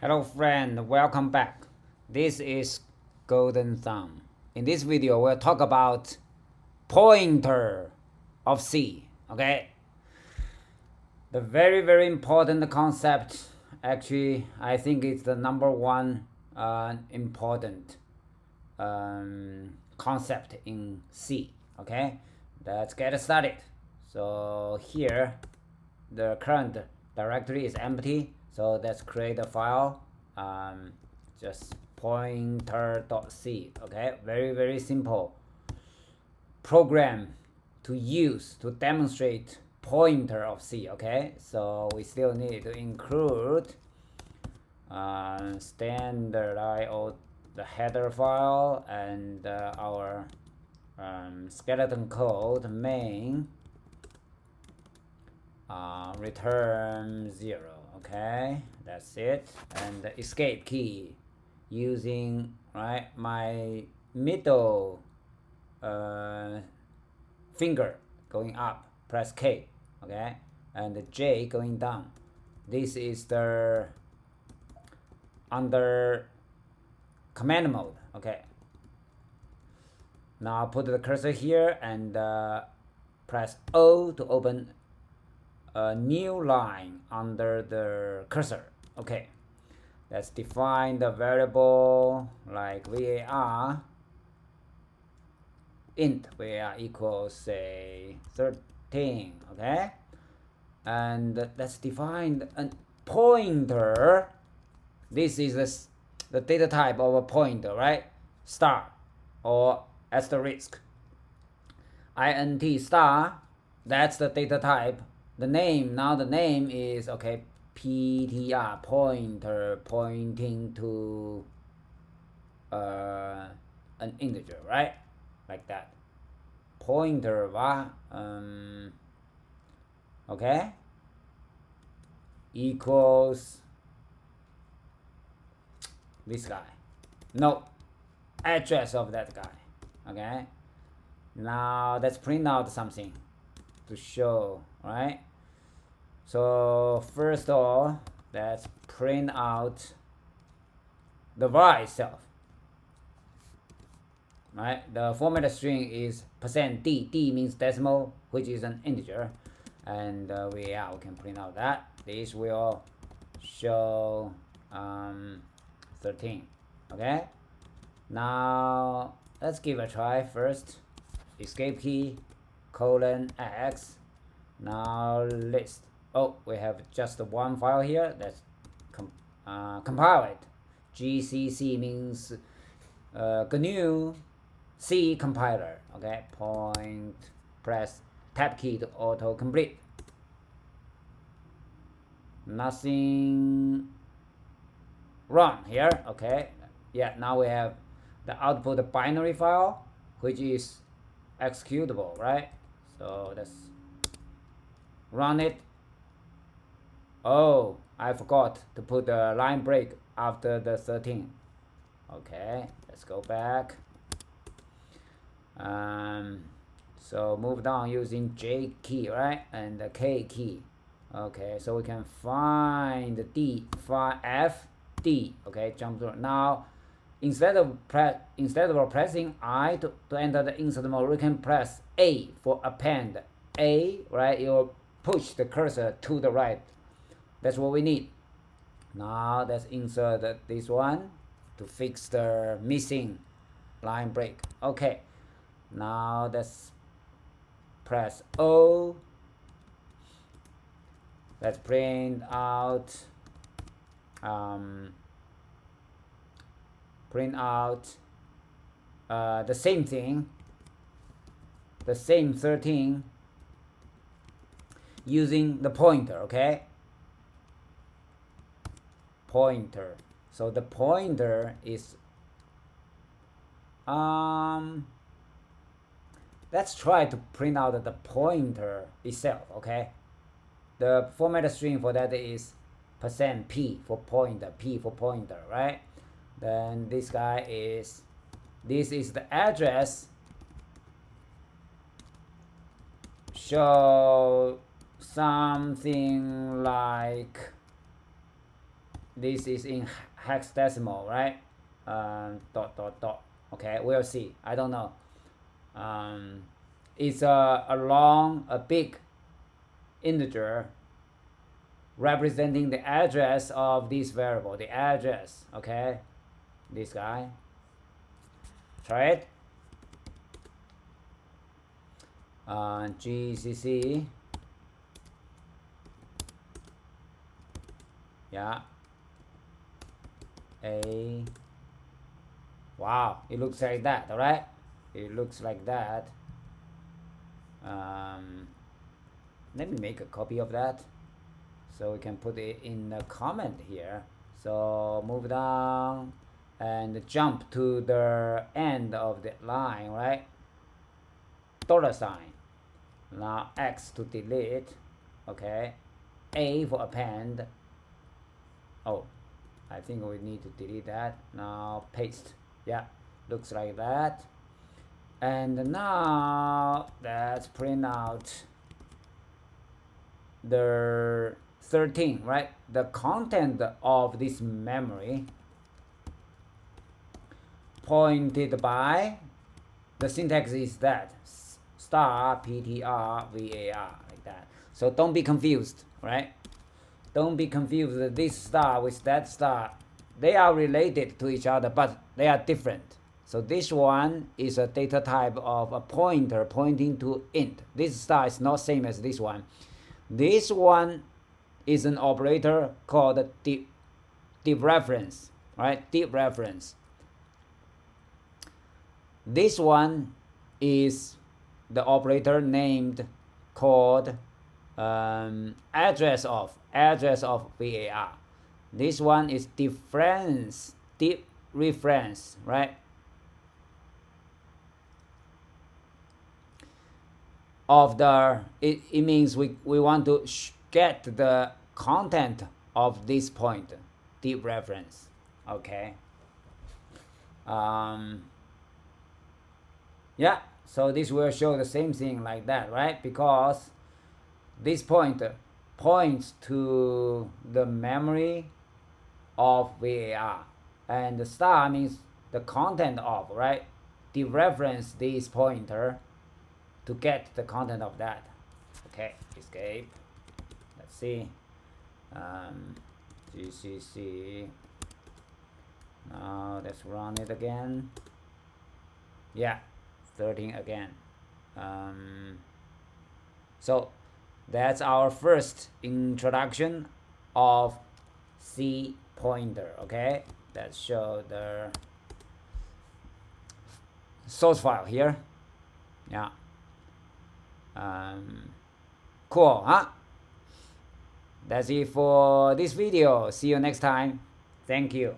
Hello friend, welcome back. This is Golden Thumb. In this video, we'll talk about pointer of C. Okay, the very important concept. Actually, I think it's the number one important concept in C. Okay, let's get started. So here, the current directory is empty, so let's create a file, just pointer.c. Okay, very simple program to use to demonstrate pointer of C. Okay, so we still need to include standard IO, the header file, and our skeleton code main return 0. Okay, that's it. And the escape key using my middle finger going up, press K. Okay, and the J going down. This is the under command mode. Okay, now put the cursor here and press O to open a new line under the cursor. Okay, let's define the variable like var int var equals say 13. Okay, and let's define a pointer. This is the data type of a pointer, right? Star or asterisk. int star, that's the data type. The name, now the name is okay, ptr, pointer, pointing to an integer, right? Like that. Pointer, okay, equals this guy. No, address of that guy. Okay, now let's print out something to show, right? So first of all, let's print out the var itself. Right, the format string is %d. D means decimal, which is an integer, and we can print out that. This will show 13. Okay, now let's give a try. First, escape key :x. Now list. Oh, we have just one file here. Let's compile it. GCC means GNU C compiler. Okay, press tab key to auto complete. Nothing wrong here. Okay, yeah, now we have the output binary file, which is executable, right? So let's run it. Oh, I forgot to put the line break after the 13. Okay, let's go back. So move down using J key, right, and the K key. Okay, so we can find the D, find F, D. Okay, jump through. Now, instead of pressing I to enter the insert mode, we can press A for append. A, right? You will push the cursor to the right. That's what we need. Now let's insert this one to fix the missing line break. Okay, now let's press O. Let's print out the same thing, the same 13 using the pointer. Okay, pointer. So the pointer is let's try to print out the pointer itself. Okay, the format string for that is %p for pointer, p for pointer, right? Then this guy is, this is the address. Show something like this is in hexadecimal, right? Dot dot dot. Okay, we'll see. I don't know. It's a big integer representing the address of this variable, the address. Okay, this guy. Try it. GCC. Yeah. A. Wow, it looks like that, all right? It looks like that. Let me make a copy of that so we can put it in the comment here. So move down and jump to the end of the line, right? $sign. Now X to delete. Okay. A for append. Oh, I think we need to delete that. Now paste. Yeah, looks like that. And now let's print out the 13, right? The content of this memory pointed by, the syntax is that star ptr var, like that. So don't be confused, right? Don't be confused. This star with that star, they are related to each other, but they are different. So this one is a data type of a pointer pointing to int. This star is not same as this one. This one is an operator called dereference, right? Dereference. This one is the operator named called address of var. This one is dereference, right? Of the, it means we want to get the content of this point, dereference. Okay. Yeah, so this will show the same thing like that, right? Because this pointer points to the memory of var, and the star means the content of, right? Dereference this pointer to get the content of that. Okay, escape. Let's see. GCC. Now let's run it again. Yeah, 13 again. So that's our first introduction of C pointer. Okay, let's show the source file here. Yeah. Cool, huh? That's it for this video. See you next time. Thank you.